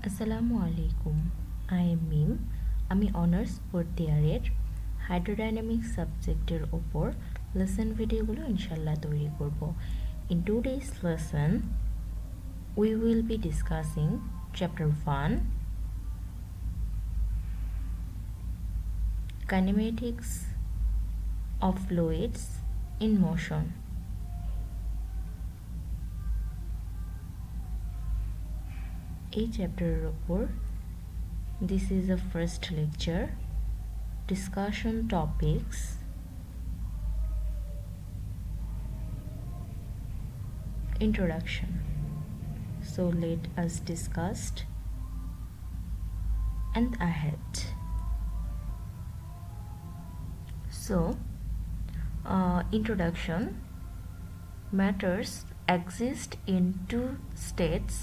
আসসালামু আলাইকুম। I am Mim. আমি অনার্স ফোর্থ ইয়ারের হাইড্রোডাইনামিক্স সাবজেক্টের ওপর লেসন ভিডিওগুলো ইনশাল্লাহ তৈরি করব। In today's lesson, we will be discussing chapter 1, kinematics of fluids in motion. এই চ্যাপ্টারের ওপর this is the first lecture. Discussion topics: introduction. So let us discuss and ahead. So introduction. Matters exist in two states,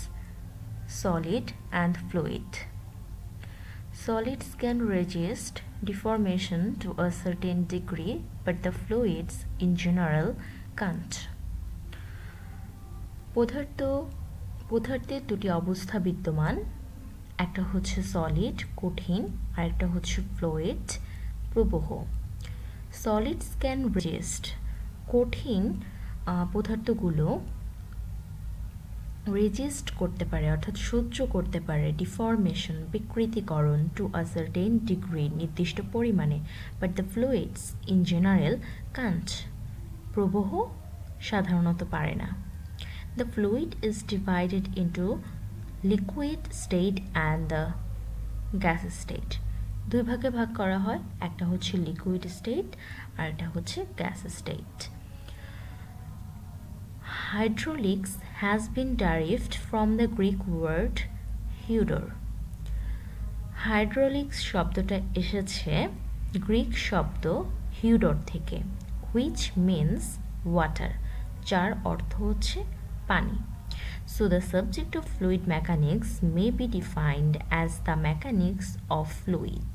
solid and fluid. Solids can resist deformation to a certain degree, but the fluids in general can't. পদার্থে দুটি অবস্থা বিদ্যমান, একটা হচ্ছে solid কঠিন আর একটা হচ্ছে fluid প্রবাহ। সলিডস ক্যান রেজিস্ট, কঠিন পদার্থগুলো রেজিস্ট করতে পারে অর্থাৎ সহ্য করতে পারে ডিফরমেশন বিকৃতিকরণ টু আ সার্টেন ডিগ্রি নির্দিষ্ট পরিমাণে, but the fluids in general can't, প্রবাহ সাধারণত পারে না। The fluid is divided into liquid state and the gas state. দুই ভাগে ভাগ করা হয়, একটা হচ্ছে লিকুইড স্টেট আর একটা হচ্ছে gas state. Hydraulics has been derived from the Greek word hydro. Hydraulics শব্দটা এসেছে গ্রিক শব্দ হিউডর থেকে, which means water, যার অর্থ হচ্ছে পানি। So the subject of fluid mechanics may be defined as the mechanics of fluid,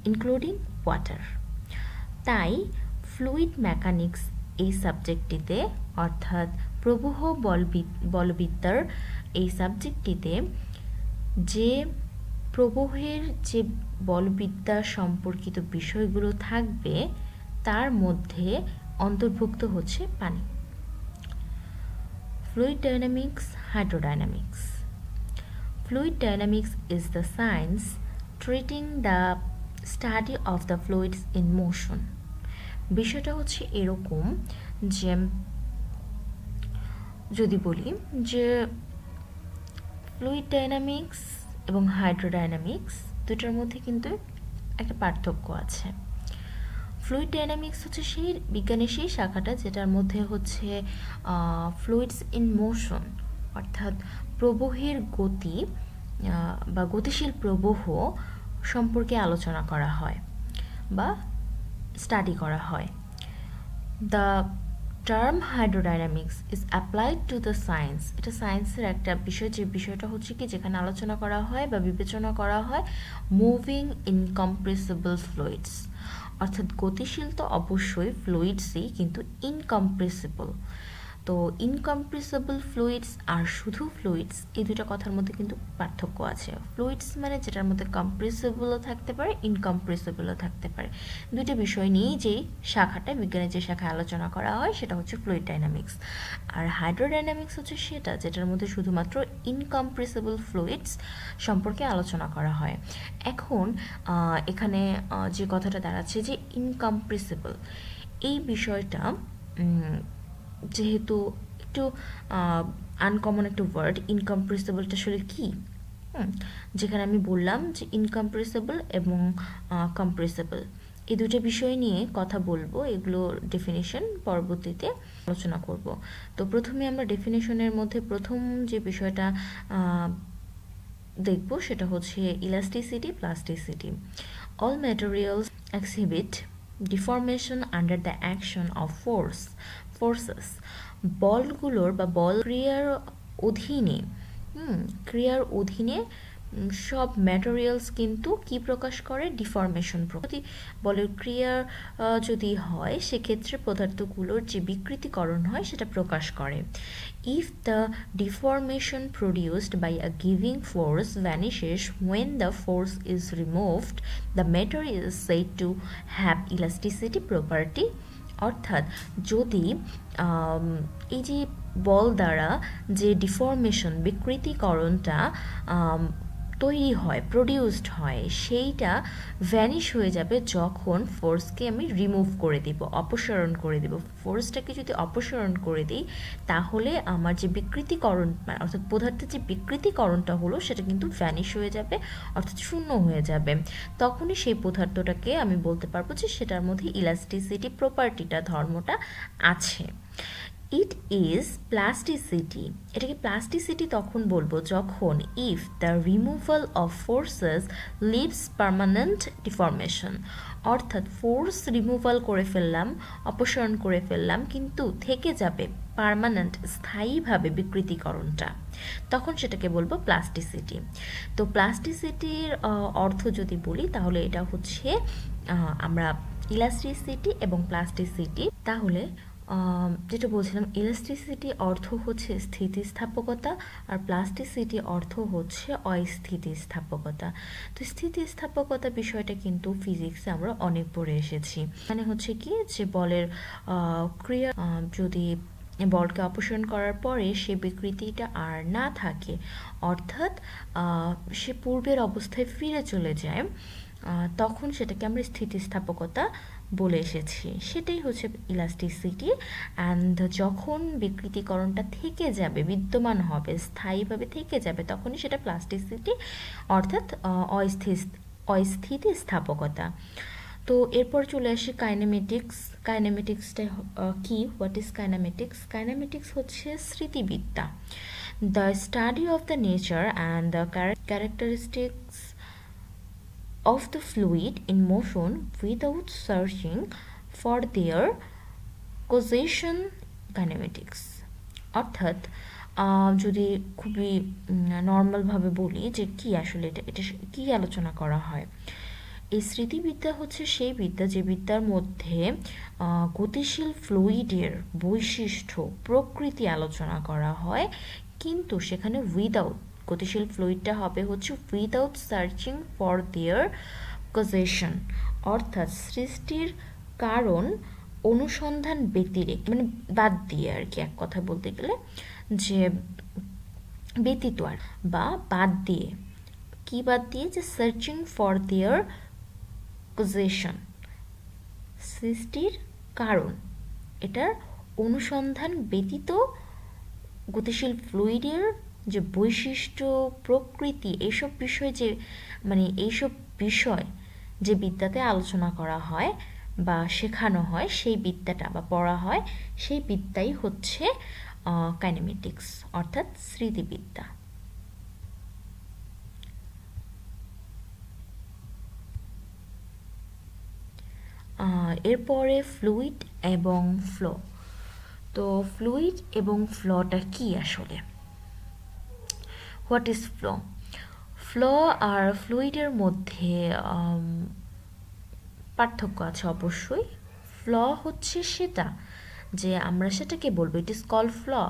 including water. তাই fluid mechanics এই সাবজেক্টটিতে অর্থাৎ প্রবাহ বলবিদ্যার এই সাবজেক্টটিতে যে প্রবাহের যে বলবিদ্যা সম্পর্কিত বিষয়গুলো থাকবে তার মধ্যে অন্তর্ভুক্ত হচ্ছে পানি। Fluid dynamics, hydrodynamics. Fluid dynamics is the science treating the study of the fluids in motion. বিষয়টা হচ্ছে এরকম যে যদি বলি যে ফ্লুইড ডাইনামিক্স এবং হাইড্রোডাইনামিক্স দুটার মধ্যে কিন্তু একটা পার্থক্য আছে। ফ্লুইড ডাইনামিক্স হচ্ছে সেই বিজ্ঞানের সেই শাখাটা যেটার মধ্যে হচ্ছে ফ্লুইডস ইন মোশন অর্থাৎ প্রবাহের গতি বা গতিশীল প্রবাহ সম্পর্কে আলোচনা করা হয় বা স্টাডি করা হয়। The term hydrodynamics is applied to the science. এটা সায়েন্সের একটা বিষয়, যে বিষয়টা হচ্ছে কি যেখানে আলোচনা করা হয় বা বিবেচনা করা হয় মুভিং ইনকম্প্রেসিবল ফ্লুইডস, অর্থাৎ গতিশীল তো অবশ্যই ফ্লুইডসই, কিন্তু ইনকম্প্রেসিবল। তো ইনকম্প্রেসিবল ফ্লুইডস আর শুধু ফ্লুইডস এই দুটো কথার মধ্যে কিন্তু পার্থক্য আছে। ফ্লুইডস মানে যেটার মধ্যে কম্প্রেসিবলও থাকতে পারে ইনকম্প্রেসিবলও থাকতে পারে। দুটো বিষয় নিয়েই যেই শাখাটা বিজ্ঞানের যে শাখায় আলোচনা করা হয় সেটা হচ্ছে ফ্লুইড ডাইনামিক্স। আর হাইড্রোডাইনামিক্স হচ্ছে সেটা যেটার মধ্যে শুধুমাত্র ইনকম্প্রেসিবল ফ্লুইডস সম্পর্কে আলোচনা করা হয়। এখন এখানে যে কথাটা দাঁড়াচ্ছে যে ইনকম্প্রেসিবল, এই বিষয়টা যেহেতু একটু আনকমন একটা ওয়ার্ড, ইনকম্প্রেসিবলটা আসলে কি, যেখানে আমি বললাম যে ইনকম্প্রেসিবল এবং কম্প্রেসিবল এই দুটো বিষয় নিয়ে কথা বলবো, এগুলো ডেফিনিশন পরবর্তীতে আলোচনা করব। তো প্রথমে আমরা ডেফিনিশনের মধ্যে প্রথম যে বিষয়টা দেখব সেটা হচ্ছে elasticity, plasticity. All materials exhibit deformation under the action of forces. বলগুলোর বা বল ক্রিয়ার অধীনে সব ম্যাটেরিয়ালস কিন্তু কি প্রকাশ করে, ডিফরমেশন। যদি বলের ক্রিয়া যদি হয় সেক্ষেত্রে পদার্থগুলোর যে বিকৃতিকরণ হয় সেটা প্রকাশ করে। If the deformation produced by a giving force vanishes when the force is removed, the matter is said to have elasticity property। অর্থাৎ যদি এই যে বল দ্বারা যে ডিফরমেশন বিকৃতিকরণটা তৈরি হয়, প্রডিউসড হয়, সেইটা ভ্যানিশ হয়ে যাবে যখন ফোর্সকে আমি রিমুভ করে দিব, অপসারণ করে দিব। ফোর্সটাকে যদি অপসারণ করে দিই তাহলে আমার যে বিকৃতিকরণ অর্থাৎ পদার্থের যে বিকৃতিকরণটা হলো সেটা কিন্তু ভ্যানিশ হয়ে যাবে, অর্থাৎ শূন্য হয়ে যাবে। তখনই সেই পদার্থটাকে আমি বলতে পারবো যে সেটার মধ্যে ইলাস্টিসিটি প্রপার্টিটা, ধর্মটা আছে। ইট ইজ প্লাস্টিসিটি, এটাকে প্লাস্টিসিটি তখন বলবো যখন if the removal of forces leaves permanent deformation. অর্থাৎ ফোর্স রিমুভাল করে ফেললাম, অপসারণ করে ফেললাম, কিন্তু থেকে যাবে পার্মানেন্ট, স্থায়ীভাবে বিকৃতিকরণটা, তখন সেটাকে বলবো প্লাস্টিসিটি। তো প্লাস্টিসিটির অর্থ যদি বলি তাহলে এটা হচ্ছে আমরা ইলাস্টিসিটি এবং প্লাস্টিসিটি, তাহলে যেটা বলছিলাম ইলাস্টিসিটি অর্থ হচ্ছে স্থিতিস্থাপকতা আর প্লাস্টিসিটি অর্থ হচ্ছে অস্থিতিস্থাপকতা। তো স্থিতিস্থাপকতা বিষয়টা কিন্তু ফিজিক্সে আমরা অনেক পড়ে এসেছি। মানে হচ্ছে কি যে বলের ক্রিয়া যদি বলকে অপসারণ করার পরে সে বিকৃতিটা আর না থাকে, অর্থাৎ সে পূর্বের অবস্থায় ফিরে চলে যায়, তখন সেটাকে আমরা স্থিতিস্থাপকতা বলে এসেছি। সেটাই হচ্ছে ইলাস্টিসিটি। অ্যান্ড যখন বিকৃতিকরণটা থেকে যাবে, বিদ্যমান হবে, স্থায়ীভাবে থেকে যাবে, তখনই সেটা প্লাস্টিসিটি অর্থাৎ অস্থিতিস্থাপকতা। তো এরপর চলে আসি কাইনেমেটিক্স। কাইনেমেটিক্সটা কি, হোয়াট ইজ কাইনেমেটিক্স? কাইনেমেটিক্স হচ্ছে স্মৃতিবিদ্যা, the study of the nature and the characteristics of the fluid in motion without searching for their causation kinematics। অর্থাৎ যদি খুবই নর্মালভাবে বলি যে কি আসলে এটা কি আলোচনা করা হয়, এই স্মৃতিবিদ্যা হচ্ছে সেই বিদ্যা যে বিদ্যার মধ্যে গতিশীল ফ্লুইডের বৈশিষ্ট্য, প্রকৃতি আলোচনা করা হয়, কিন্তু সেখানে উইদাউট, গতিশীল ফ্লুইডটা হবে হচ্ছে without searching for their causation, অর্থাৎ সৃষ্টির কারণ অনুসন্ধান ব্যতিরেক, মানে বাদ দিয়ে আর কি, এক কথা বলতে গেলে যে ব্যতীত আর বা বাদ দিয়ে, কি বাদ দিয়ে, যে সার্চিং ফর দেয়ার কজেশন, সৃষ্টির কারণ, এটার অনুসন্ধান ব্যতীত গতিশীল ফ্লুইডের যে বৈশিষ্ট্য, প্রকৃতি, এইসব বিষয় যে মানে এইসব বিষয় যে বিদ্যাতে আলোচনা করা হয় বা শেখানো হয়, সেই বিদ্যাটা বা পড়া হয়, সেই বিদ্যাই হচ্ছে কাইনেমেটিক্স অর্থাৎ স্মৃতিবিদ্যা। এরপরে ফ্লুইড এবং ফ্লো। তো ফ্লুইড এবং ফ্লোটা কি আসলে? What is flow? ফ্লো আর ফ্লুইডের মধ্যে পার্থক্য আছে অবশ্যই। ফ্লো হচ্ছে সেটা যে আমরা সেটাকে বলবো it is called flow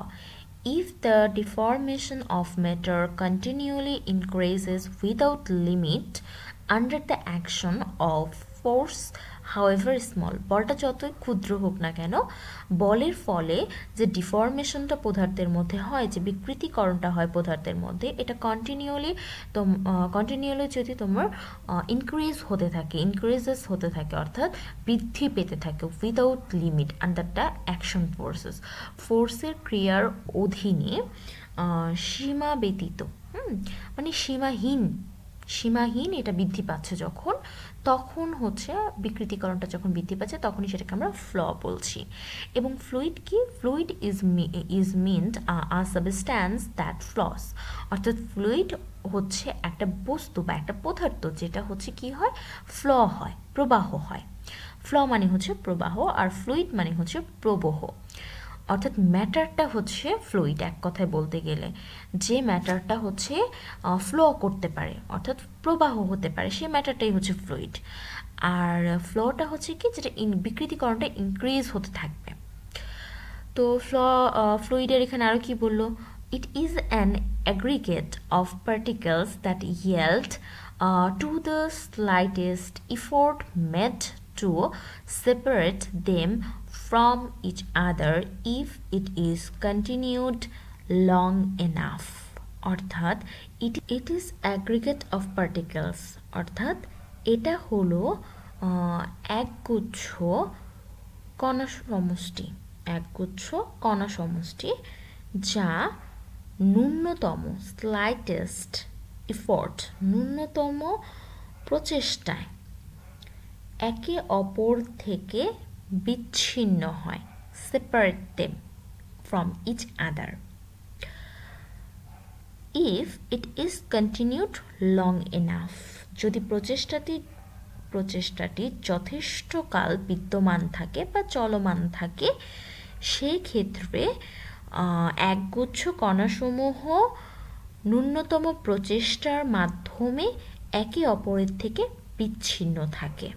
if the deformation of matter continually increases without limit under the action of force however small। বলটা যতই ক্ষুদ্র হোক না কেন, বলের ফলে যে ডিফরমেশনটা পদার্থের মধ্যে হয়, যে বিকৃতিকরণটা হয় পদার্থের মধ্যে, এটা কন্টিনিউয়ালি যদি তোমার ইনক্রিজেস হতে থাকে অর্থাৎ বৃদ্ধি পেতে থাকে without limit under the action forces, ফোর্সের ক্রিয়ার অধীনে সীমা ব্যতীত, মানে সীমাহীন এটা বৃদ্ধি পাচ্ছে যখন, তখন হচ্ছে বিকৃতিকরণটা যখন বৃদ্ধি পাচ্ছে তখনই সেটাকে আমরা ফ্লো বলছি। এবং ফ্লুইড কি? Fluid is meant a substance that flows, অর্থাৎ ফ্লুইড হচ্ছে একটা বস্তু বা একটা পদার্থ যেটা হচ্ছে কি হয়, ফ্লো হয়, প্রবাহ হয়। ফ্লো মানে হচ্ছে প্রবাহ আর ফ্লুইড মানে হচ্ছে প্রবাহ। অর্থাৎ ম্যাটারটা হচ্ছে ফ্লুইড, এক কথায় বলতে গেলে যে ম্যাটারটা হচ্ছে ফ্লো করতে পারে অর্থাৎ প্রবাহ হতে পারে সেই ম্যাটারটাই হচ্ছে ফ্লুইড। আর ফ্লোটা হচ্ছে কি যেটা বিকৃতিকরণটা ইনক্রিজ হতে থাকবে। তো ফ্লুইডের এখানে আরও কি বললো, it is an aggregate of particles that yield to the slightest effort made to separate them from each other if it is continued long enough. অর্থাৎ it is aggregate of particles, অর্থাৎ এটা হলো একগুচ্ছ কণা সমষ্টি, একগুচ্ছ কণা সমষ্টি যা ন্যূনতম স্লাইটেস্ট এফোর্ট, ন্যূনতম প্রচেষ্টায় একে অপর থেকে বিচ্ছিন্ন হয়, separate them from each other, if it is continued long enough, যদি প্রচেষ্টাটি যথেষ্টকাল বিদ্যমান থাকে বা চলমান থাকে, সেক্ষেত্রে একগুচ্ছ কণাসমূহ ন্যূনতম প্রচেষ্টার মাধ্যমে একে অপরের থেকে বিচ্ছিন্ন থাকে।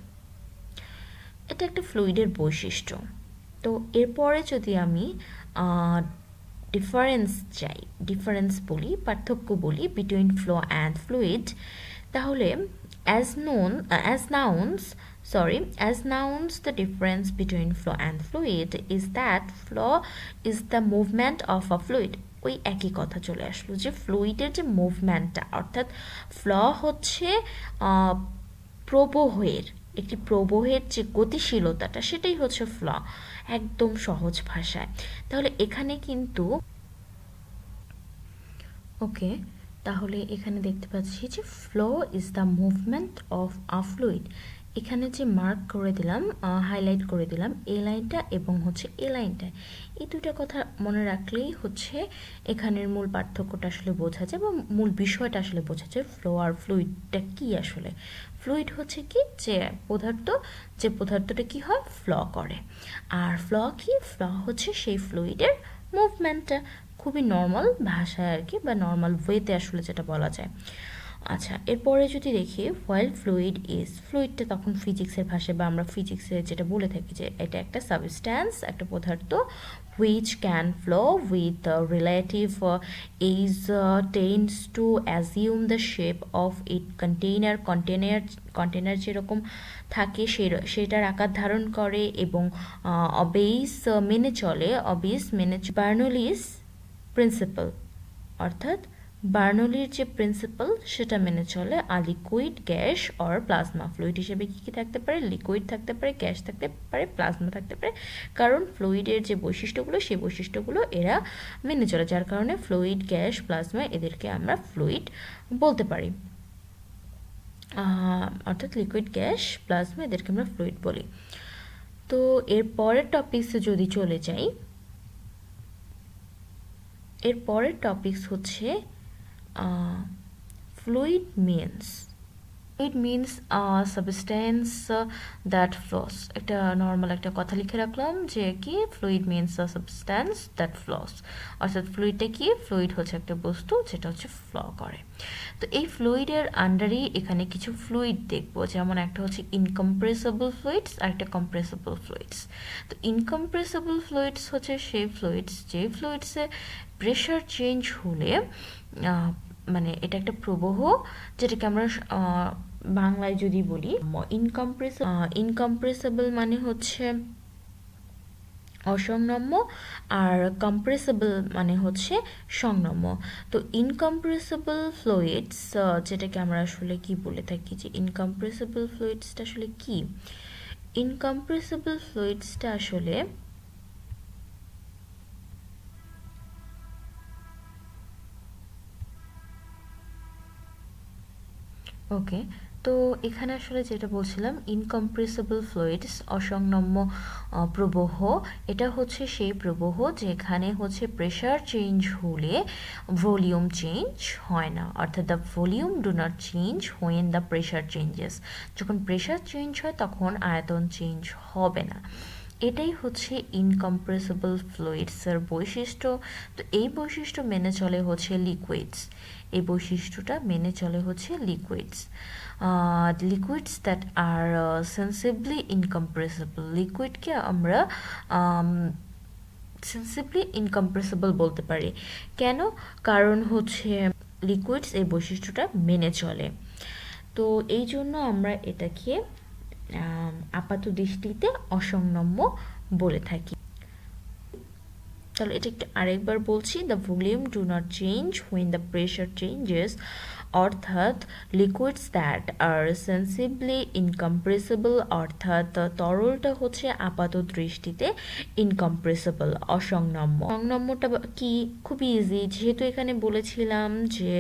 এটা একটা ফ্লুইডের বৈশিষ্ট্য। তো এরপরে যদি আমি ডিফারেন্স বলি, পার্থক্য বলি বিটুইন ফ্লো অ্যান্ড ফ্লুইড, তাহলে as nouns the difference between flow and fluid is that flow is the movement of a fluid, ওই একই কথা চলে আসলো যে ফ্লুইডের যে মুভমেন্টটা, অর্থাৎ ফ্লো হচ্ছে প্রবাহের যে গতিশীলতাটা, সেটাই হচ্ছে ফ্লো, একদম সহজ ভাষায়। তাহলে এখানে কিন্তু ওকে, তাহলে এখানে দেখতে পাচ্ছি যে flow is the movement of a fluid. এখানে যে মার্ক করে দিলাম, হাইলাইট করে দিলাম এই লাইনটা এবং হচ্ছে এই লাইনটা, এই দুটো কথা মনে রাখলেই হচ্ছে এখানের মূল পার্থক্যটা আসলে বোঝা যায় বা মূল বিষয়টা আসলে বোঝা যায়। ফ্লো আর ফ্লুইডটা কি আসলে, ফ্লুইড হচ্ছে কি যে পদার্থটা কি হয়, ফ্লো করে। আর ফ্লো কি, ফ্লো হচ্ছে সেই ফ্লুইডের মুভমেন্টটা, খুবই নর্মাল ভাষায় আর কি, বা নর্মাল ওয়েতে আসলে যেটা বলা যায়। আচ্ছা, এরপরে যদি দেখি হোয়াইল ফ্লুইডটা তখন ফিজিক্সের ভাষায় বা আমরা ফিজিক্সে যেটা বলে থাকি যে এটা একটা সাবস্ট্যান্স, একটা পদার্থ, which can flow with relative ease, tends to assume the shape of its container যেরকম থাকে সেটার আকার ধারণ করে এবং বার্নৌলিস প্রিন্সিপাল, অর্থাৎ বার্নৌলির যে প্রিন্সিপাল সেটা মেনে চলে। আর liquid, gas or plasma, fluid হিসেবে কি থাকতে পারে, লিকুইড থাকতে পারে, গ্যাস থাকতে পারে, প্লাজমা থাকতে পারে, কারণ ফ্লুইডের যে বৈশিষ্ট্যগুলো সেই বৈশিষ্ট্যগুলো এরা মেনে চলে, যার কারণে ফ্লুইড, গ্যাস, প্লাজমা এদেরকে আমরা ফ্লুইড বলতে পারি, অর্থাৎ লিকুইড, গ্যাস, প্লাজমা এদেরকে আমরা ফ্লুইড বলি। তো এর পরের টপিকসে যদি চলে যাই, এর পরের টপিকস হচ্ছে fluid means substance that flows। একটা নর্মাল একটা কথা লিখে রাখলাম যে কি, fluid means a substance that flows, অর্থাৎ ফ্লুইডটা কি, ফ্লুইড হচ্ছে একটা বস্তু যেটা হচ্ছে ফ্লো করে। তো এই ফ্লুইডের আন্ডারেই এখানে কিছু ফ্লুইড দেখবো, যেমন একটা হচ্ছে ইনকম্প্রেসিবল ফ্লুইডস আর একটা কম্প্রেসিবল ফ্লুইডস। তো ইনকম্প্রেসিবল ফ্লুইডস হচ্ছে সেই ফ্লুইডস যে ফ্লুইডসে প্রেশার চেঞ্জ হলে, মানে এটা একটা প্রবাহ, যেটাকে আমরা বাংলায় যদি বলি ইনকম্প্রেসিবল মানে হচ্ছে অসংনম্য, আর কম্প্রেসিবল মানে হচ্ছে সংনম্য। তো ইনকম্প্রেসিবল ফ্লুইডস যেটাকে আমরা আসলে কি বলে থাকি, যে ইনকম্প্রেসিবল ফ্লুইডসটা আসলে কি, ইনকম্প্রেসিবল ফ্লুইডসটা আসলে ওকে, তো এখানে আসলে যেটা বলছিলাম, ইনকম্প্রেসিবল ফ্লুইডস অসংনম্য প্রবাহ, এটা হচ্ছে সেই প্রবাহ যেখানে হচ্ছে প্রেশার চেঞ্জ হলে ভলিউম চেঞ্জ হয় না, অর্থাৎ the volume do not change when the pressure changes, যখন প্রেশার চেঞ্জ হয় তখন আয়তন চেঞ্জ হবে না। এটাই হচ্ছে ইনকম্প্রেসিবল ফ্লুইডসের বৈশিষ্ট্য। তো এই বৈশিষ্ট্য মেনে চলে হচ্ছে লিকুইডস, এই বৈশিষ্ট্যটা মেনে চলে হচ্ছে liquids. Liquids that are sensibly incompressible, লিকুইডকে আমরা সেন্সিবলি ইনকম্প্রেসিবল বলতে পারি। কেন? কারণ হচ্ছে লিকুইডস এই বৈশিষ্ট্যটা মেনে চলে। তো এই জন্য আমরা এটাকে আপাত দৃষ্টিতে অসংনম্য বলে থাকি। তাহলে এটা একটু আরেকবার বলছি, the volume do not change when the pressure changes, অর্থাৎ liquids that are sensibly incompressible, অর্থাৎ তরলটা হচ্ছে আপাত দৃষ্টিতে ইনকম্প্রেসিবল, অসংনম্য। সংনম্যটা কি? খুবই ইজি, যেহেতু এখানে বলেছিলাম যে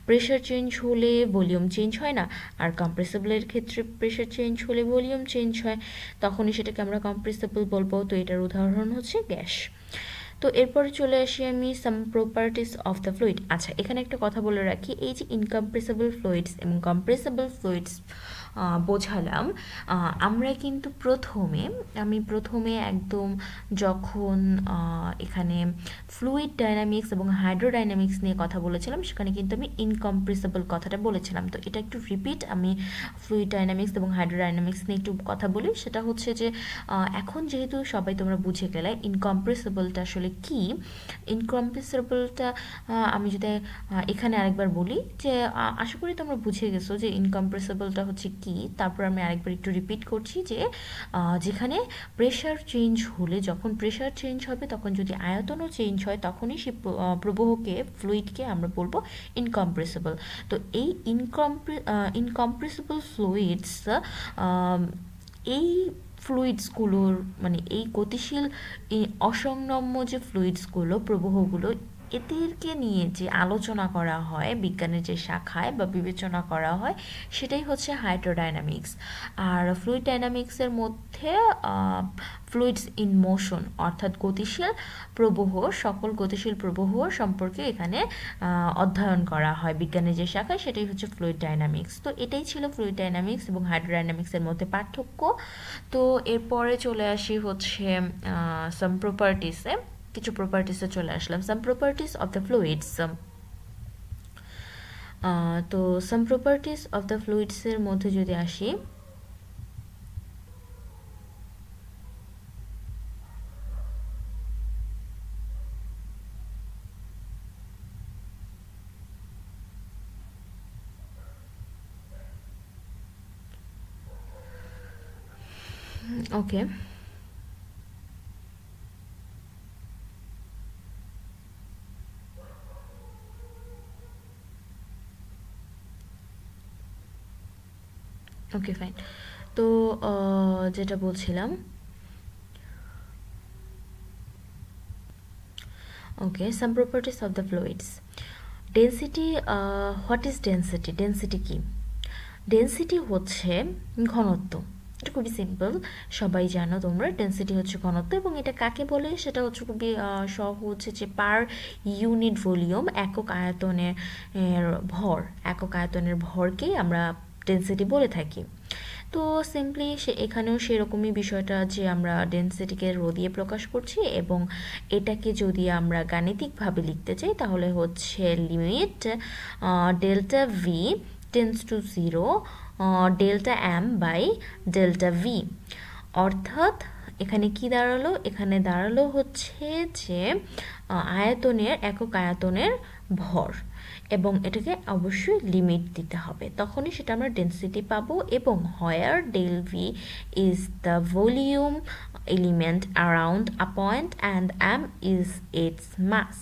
প্রেশার চেঞ্জ হলে ভলিউম চেঞ্জ হয় না, আর কম্প্রেসিবলের ক্ষেত্রে প্রেশার চেঞ্জ হলে ভলিউম চেঞ্জ হয়, তখনই সেটাকে আমরা কম্প্রেসিবল বলবো। তো এটার উদাহরণ হচ্ছে গ্যাস। তো এরপরে চলে আসি আমি সাম প্রপার্টিস অফ দ্য ফ্লুইড। আচ্ছা, এখানে একটা কথা বলে রাখি, এই যে ইনকম্প্রেসিবল ফ্লুইডস এবং কম্প্রেসিবল ফ্লুইডস বোঝালাম, আমরা কিন্তু আমি প্রথমে একদম যখন এখানে ফ্লুইড ডাইনামিক্স এবং হাইড্রোডাইনামিক্স নিয়ে কথা বলেছিলাম, সেখানে কিন্তু আমি ইনকম্প্রেসিবল কথাটা বলেছিলাম। তো এটা একটু রিপিট, আমি ফ্লুইড ডাইনামিক্স এবং হাইড্রোডাইনামিক্স নিয়ে একটু কথা বলি। সেটা হচ্ছে যে এখন যেহেতু সবাই তোমরা বুঝে গেলে ইনকম্প্রেসিবলটা আসলে কি। ইনকম্প্রেসিবলটা আমি যদি এখানে আরেকবার বলি, যে আশা করি তোমরা বুঝে গেছো যে ইনকম্প্রেসিবলটা হচ্ছে কি। তারপর আমি আরেকবার একটু রিপিট করছি, যে যেখানে প্রেশার চেঞ্জ হলে, যখন প্রেশার চেঞ্জ হবে তখন যদি আয়তনও চেঞ্জ হয়, তখনই সেই প্রবাহকে, ফ্লুইডকে আমরা বলবো ইনকম্প্রেসিবল। তো এই ইনকম্প্রেসিবল ফ্লুইডস, এই ফ্লুইডসগুলোর মানে এই গতিশীল অসংনম্য যে ফ্লুইডসগুলো, প্রবাহগুলো, এদেরকে নিয়ে যে আলোচনা করা হয় বিজ্ঞানের যে শাখায় বা বিবেচনা করা হয়, সেটাই হচ্ছে হাইড্রোডাইনামিক্স। আর ফ্লুইড ডাইনামিক্সের মধ্যে ফ্লুইডস ইন মোশন, অর্থাৎ গতিশীল প্রবাহ, সকল গতিশীল প্রবাহ সম্পর্কে এখানে অধ্যয়ন করা হয় বিজ্ঞানের যে শাখায়, সেটাই হচ্ছে ফ্লুইড ডাইনামিক্স। তো এটাই ছিল ফ্লুইড ডাইনামিক্স এবং হাইড্রোডাইনামিক্সের মধ্যে পার্থক্য। তো এরপরে চলে আসি হচ্ছে সাম প্রপার্টিসে, কিছু প্রপার্টিসে চলে আসলাম। Some properties of the fluids. তো সাম প্রপার্টিস অফ দ্য ফ্লুইডসের মধ্যে যদি আসি, ওকে, ওকে ফাইন। তো যেটা বলছিলাম, okay, some properties of the fluids. Density, what is density? Density কি? ডেন্সিটি হচ্ছে ঘনত্ব। এটা খুবই সিম্পল, সবাই জানো তোমরা। ডেন্সিটি হচ্ছে ঘনত্ব, এবং এটা কাকে বলে সেটা হচ্ছে খুবই সহজ, যে পার ইউনিট ভলিউম, একক আয়তনের ভরকেই আমরা ডেন্সিটি বলে থাকি। তো সিম্পলি এখানেও সেরকমই বিষয়টা, যে আমরা ডেন্সিটিকে রো দিয়ে প্রকাশ করছি, এবং এটাকে যদি আমরা গাণিতিকভাবে লিখতে চাই, তাহলে হচ্ছে limit delta v tends to 0 delta m by delta v. অর্থাৎ এখানে কি দাঁড়ালো? এখানে দাঁড়ালো হচ্ছে যে একক আয়তনের ভর, এবং এটাকে অবশ্যই লিমিট দিতে হবে, তখনই সেটা আমরা ডেন্সিটি পাবো। এবং where del V is the volume element around a point and M is its mass.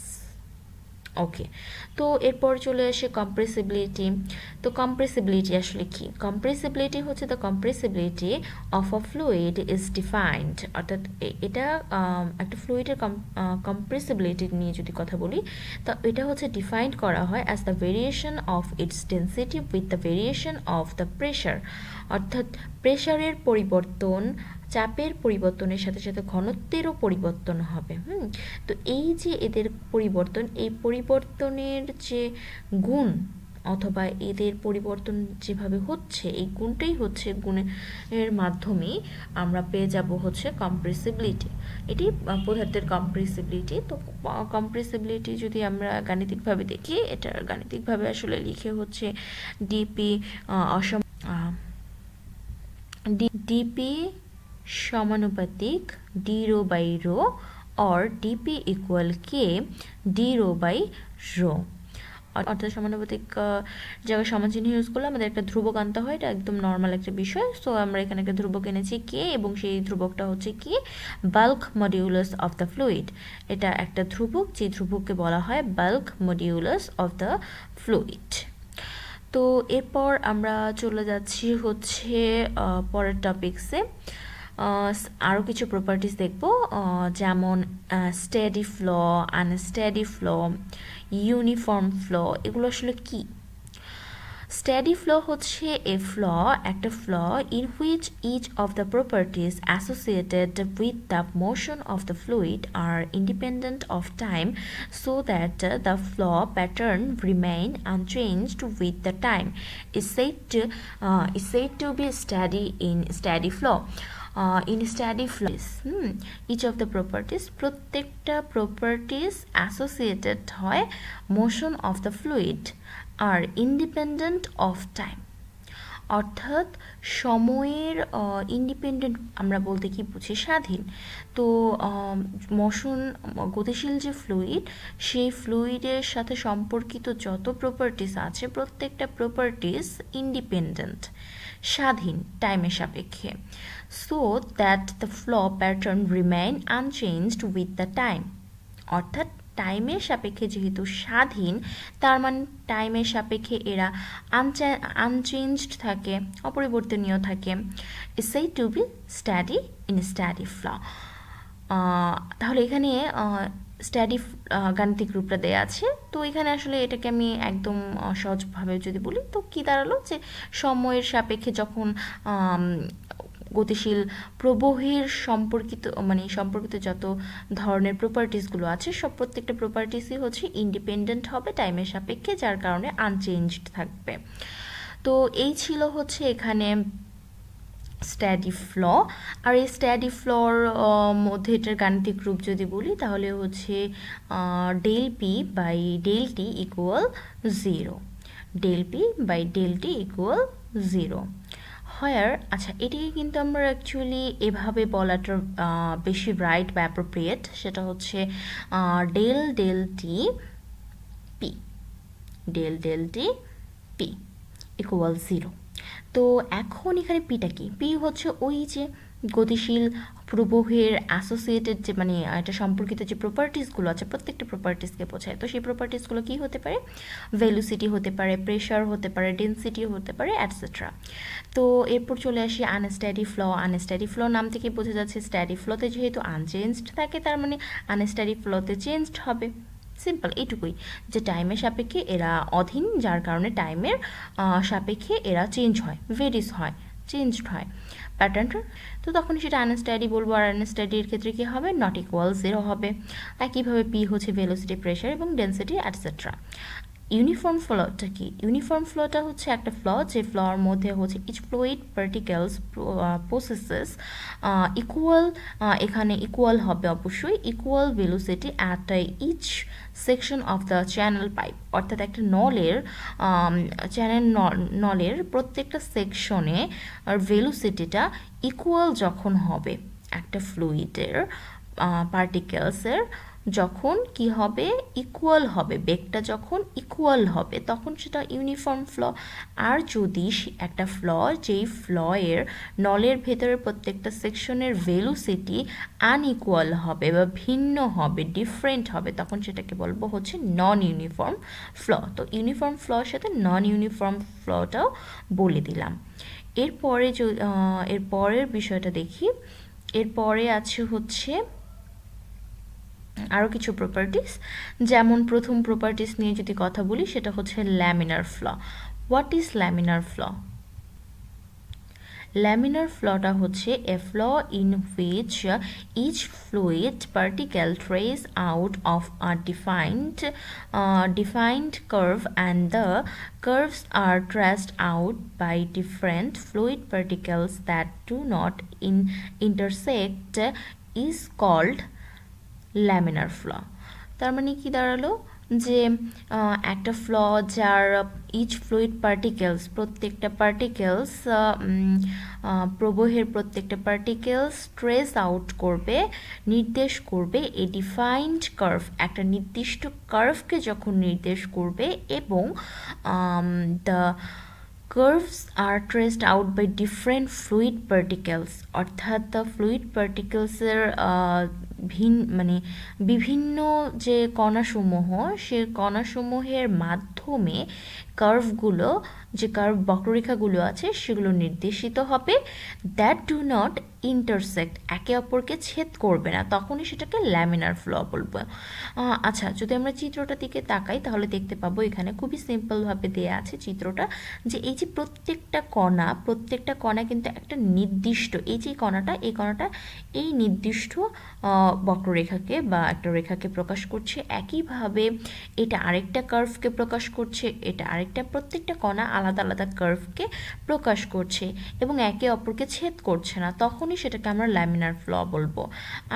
Okay, তো এরপর চলে আসে কম্প্রেসিবিলিটি। তো কম্প্রেসিবিলিটি আসলে কি? কম্প্রেসিবিলিটি হচ্ছে the compressibility of a fluid is defined, অর্থাৎ এটা একটা ফ্লুইডের কম্প্রেসিবিলিটি নিয়ে যদি কথা বলি, তো এটা হচ্ছে ডিফাইন্ড করা হয় as the variation of its density with the variation of the pressure, অর্থাৎ প্রেশারের পরিবর্তন, চাপের পরিবর্তনের সাথে সাথে ঘনত্বেরও পরিবর্তন হবে। তো এই যে এদের পরিবর্তন, এই পরিবর্তনের যে গুণ, অথবা এদের পরিবর্তন যেভাবে হচ্ছে এই গুণটাই হচ্ছে গুণের মাধ্যমে আমরা পেয়ে যাব হচ্ছে কম্প্রেসিবিলিটি। এটি পদার্থের কম্প্রেসিবিলিটি। তো কম্প্রেসিবিলিটি যদি আমরা গাণিতিকভাবে দেখি, এটা গাণিতিকভাবে আসলে লিখে হচ্ছে ডিপি ডিপি সমানুপাতিক d rho by rho or dp equal k d rho by rho। অর্থাৎ সমানুপাতিক জায়গায় সমান চিহ্ন ইউজ করলে আমাদের একটা ধ্রুবক আনতে হয়, এটা একদম নর্মাল একটা বিষয়। সো আমরা এখানে একটা ধ্রুবক এনেছি কে, এবং সেই ধ্রুবকটা হচ্ছে কি bulk modulus of the fluid. এটা একটা ধ্রুবক, যে ধ্রুবককে বলা হয় bulk modulus of the fluid. তো এরপর আমরা চলে যাচ্ছি হচ্ছে পরের টপিকসে। আরও কিছু প্রপার্টিস দেখব, যেমন steady flow, unsteady flow, uniform flow. এগুলো আসলে কি? স্টেডি ফ্লো হচ্ছে এ ফ্লো, একটা flow in which each of the properties associated with the motion of the fluid are independent of time, so that the flow pattern remain unchanged with the time is said to be steady in steady flow. In steady flow, each of the properties, প্রত্যেকটা properties associated হয় motion of the fluid are independent of time। অর্থাৎ সময়ের independent আমরা বলতে কি বুঝি? স্বাধীন। তো মোশন গতিশীল যে ফ্লুইড, সেই ফ্লুইডের সাথে সম্পর্কিত যত প্রপার্টিস আছে প্রত্যেকটা প্রপার্টিস ইন্ডিপেন্ডেন্ট, স্বাধীন টাইমের সাপেক্ষে। So that the flow pattern remain unchanged with the time. অর্থাৎ টাইমের সাপেক্ষে যেহেতু স্বাধীন, তার মানে টাইমের সাপেক্ষে এরা আনচেঞ্জড থাকে, অপরিবর্তনীয় থাকে। Is said to be steady in steady flow. তাহলে এখানে স্টাডি গাণিতিক রূপটা দেয়া আছে। তো এখানে আসলে এটাকে আমি একদম সহজভাবে যদি বলি, তো কি দাঁড়ালো যে সময়ের সাপেক্ষে যখন গতিশীল প্রবাহের সম্পর্কিত যত ধরনের প্রপার্টিসগুলো আছে সব প্রত্যেকটা প্রপার্টিসই হচ্ছে ইন্ডিপেন্ডেন্ট হবে টাইমের সাপেক্ষে, যার কারণে আনচেঞ্জড থাকবে। তো এই ছিল হচ্ছে এখানে স্ট্যাডি ফ্লো। আর এই স্ট্যাডি ফ্লোর মধ্যে এটার গাণিতিক রূপ যদি বলি তাহলে হচ্ছে del p by del t equal 0, del p by del t equal 0। Where, আচ্ছা এটিকে কিন্তু আমরা অ্যাকচুয়ালি এভাবে বলাটা বেশি রাইট বা অ্যাপ্রোপ্রিয়েট। সেটা হচ্ছে del del t p, del del t p equal 0। তো এখন এখানে পিটা কি? পি হচ্ছে ওই যে গতিশীল প্রবাহের অ্যাসোসিয়েটেড যে এটা সম্পর্কিত যে প্রপার্টিসগুলো আছে প্রত্যেকটা প্রপার্টিসকে বোঝায়। তো সেই প্রপার্টিসগুলো কি হতে পারে? ভেলোসিটি হতে পারে, প্রেশার হতে পারে, ডেন্সিটি হতে পারে, অ্যাটসেট্রা। তো এরপর চলে আসি আনস্ট্যাডি ফ্লো। আনস্ট্যাডি ফ্লো নাম থেকে বোঝা যাচ্ছে স্ট্যাডি ফ্লোতে যেহেতু আনচেঞ্জড থাকে, তার মানে আনস্ট্যাডি ফ্লোতে চেঞ্জড হবে। সিম্পল এইটুকুই, যে টাইমের সাপেক্ষে এরা অধীন, যার কারণে টাইমের সাপেক্ষে এরা চেঞ্জ হয়, ভেরিস হয়, চেঞ্জড হয় প্যাটার্নটা। তো তখন সেটা আনস্ট্যাডি বলবো। আর আনস্ট্যাডির ক্ষেত্রে কী হবে? নট ইকুয়াল 0 হবে। একইভাবে পি হচ্ছে ভেলোসিটি, প্রেশার এবং ডেন্সিটি অ্যাটসেট্রা। ইউনিফর্ম ফ্লোটা কি? ইউনিফর্ম ফ্লোটা হচ্ছে একটা ফ্লো, যে ফ্লোর মধ্যে হচ্ছে each fluid particles processes equal, এখানে ইকুয়াল হবে অবশ্যই, equal velocity at each section of the channel pipe. অর্থাৎ একটা নলের প্রত্যেকটা সেকশনে ভেলোসিটিটা ইকুয়াল যখন হবে, একটা ফ্লুইডের পার্টিকেলসের যখন কি হবে? ইকুয়াল হবে, বেগটা যখন ইকুয়াল হবে তখন সেটা ইউনিফর্ম ফ্লো। আর যদি একটা ফ্লো, যেই ফ্লোয়ের নলের ভেতরের প্রত্যেকটা সেকশনের ভেলোসিটি আনইকুয়াল হবে বা ভিন্ন হবে, ডিফারেন্ট হবে, তখন সেটাকে বলবো হচ্ছে নন ইউনিফর্ম ফ্লো। তো ইউনিফর্ম ফ্লোর সাথে নন ইউনিফর্ম ফ্লোটাও বলে দিলাম। এরপরের বিষয়টা দেখি। এরপরে আছে হচ্ছে আরও কিছু প্রপার্টিস, যেমন প্রথম প্রপার্টিস নিয়ে যদি কথা বলি সেটা হচ্ছে laminar flow. What is laminar flow? Laminar ফ্লটা হচ্ছে a flow in which each fluid particle trace out of a defined curve and the curves are traced out by different fluid particles that do not intersect is called laminar flow. তার মানে কি দাঁড়ালো যে একটা flaw যার each fluid particles প্রত্যেকটা particles প্রবাহের প্রত্যেকটা পার্টিকেলস ট্রেস আউট করবে নির্দেশ করবে এ ডিফাইন্ড কার্ভ একটা নির্দিষ্ট কার্ভকে যখন নির্দেশ করবে এবং the curves are traced out by different fluid particles অর্থাৎ ফ্লুইড পার্টিকেলসের মানে বিভিন্ন যে কণাসমূহ সে কণাসমূহের মাধ্যমে কার্ভগুলো যে কার্ভ বক্ররেখাগুলো আছে সেগুলো নির্দেশিত হবে দ্যাট ডু নট ইন্টারসেক্ট একে অপরকে ছেদ করবে না তখনই সেটাকে ল্যামিনার ফ্লো বলবো আচ্ছা যদি আমরা চিত্রটার দিকে তাকাই তাহলে দেখতে পাবো এখানে খুবই সিম্পলভাবে দেয়া আছে চিত্রটা যে এই যে প্রত্যেকটা কণা কিন্তু একটা নির্দিষ্ট এই যে কণাটা এই নির্দিষ্ট বক্ররেখাকে বা একটা রেখাকে প্রকাশ করছে একইভাবে এটা আরেকটা কার্ভকে প্রকাশ করছে এটা আরেকটা প্রত্যেকটা কণা আলাদা আলাদা কার্ভকে প্রকাশ করছে এবং একে অপরকে ছেদ করছে না তখনই সেটাকে আমরা ল্যামিনার ফ্লো বলবো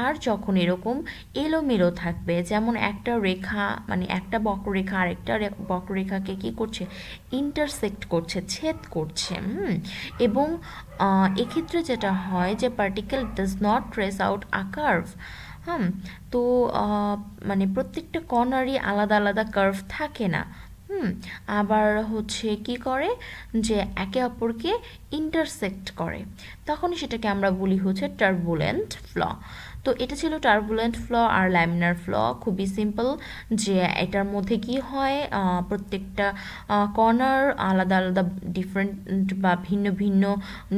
আর যখন এরকম এলোমেলো থাকবে যেমন একটা রেখা মানে একটা বক্ররেখা আরেকটা বক্ররেখাকে কি করছে ইন্টারসেক্ট করছে ছেদ করছে এবং এক্ষেত্রে যেটা হয় যে particle does not trace out a curve তো মানে প্রত্যেকটা কর্নারই আলাদা আলাদা কার্ভ থাকে না আবার হচ্ছে কি করে যে একে অপরকে ইন্টারসেক্ট করে তখন সেটাকে আমরা বলি হচ্ছে টার্বুলেন্ট ফ্লো তো এটা ছিল টার্বুলেন্ট ফ্লো আর ল্যামিনার ফ্লো খুবই সিম্পল যে এটার মধ্যে কি হয় প্রত্যেকটা কর্নার আলাদা আলাদা ডিফারেন্ট বা ভিন্ন ভিন্ন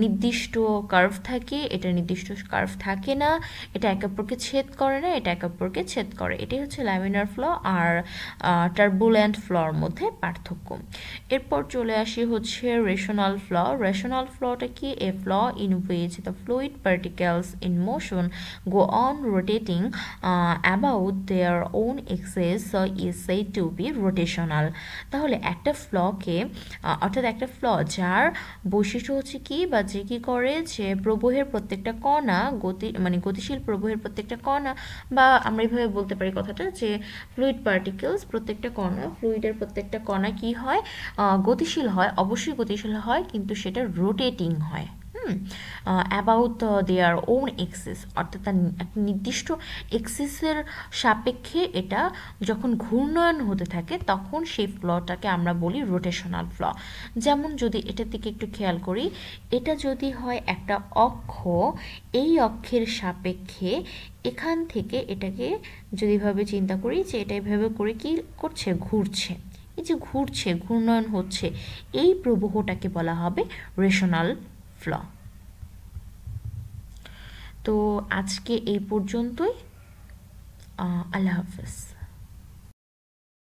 নির্দিষ্ট কার্ভ থাকে এটা নির্দিষ্ট কার্ভ থাকে না এটা একে অপরকে ছেদ করে না এটা একে অপরকে ছেদ করে এটাই হচ্ছে ল্যামিনার ফ্লো আর টার্বুলেন্ট ফ্লোর মধ্যে পার্থক্য এরপর চলে আসি হচ্ছে রেশনাল ফ্লোটা কি এ flow in which the fluid particles in motion go on rotating about their own axis is said to be rotational তাহলে একটা ফ্লকে অর্থাৎ একটা ফ্ল যার বৈশিষ্ট্য হচ্ছে কি বা যে কি করে যে প্রবাহের প্রত্যেকটা কণা মানে গতিশীল প্রবাহের প্রত্যেকটা কণা বা আমরা এইভাবে বলতে পারি কথাটা যে ফ্লুইড পার্টিকেলস ফ্লুইডের প্রত্যেকটা কণা কি হয় গতিশীল হয় অবশ্যই গতিশীল হয় কিন্তু সেটা রোটেটিং হয় অ্যাবাউট দেয়ার ওন এক্সিস অর্থাৎ একটা নির্দিষ্ট এক্সিসের সাপেক্ষে এটা যখন ঘূর্ণয়ন হতে থাকে তখন সেই ফ্লোটাকে আমরা বলি রোটেশনাল ফ্লো যেমন যদি এটার দিকে একটু খেয়াল করি এটা যদি হয় একটা অক্ষ এই অক্ষের সাপেক্ষে এখান থেকে এটাকে যদি ভাবে চিন্তা করি যে এটা এভাবে করে কি করছে ঘুরছে এই যে ঘূর্ণয়ন হচ্ছে এই প্রবাহটাকে বলা হবে রেশনাল ফ্লো তো আজকে এই পর্যন্তই আল্লাহ হাফেজ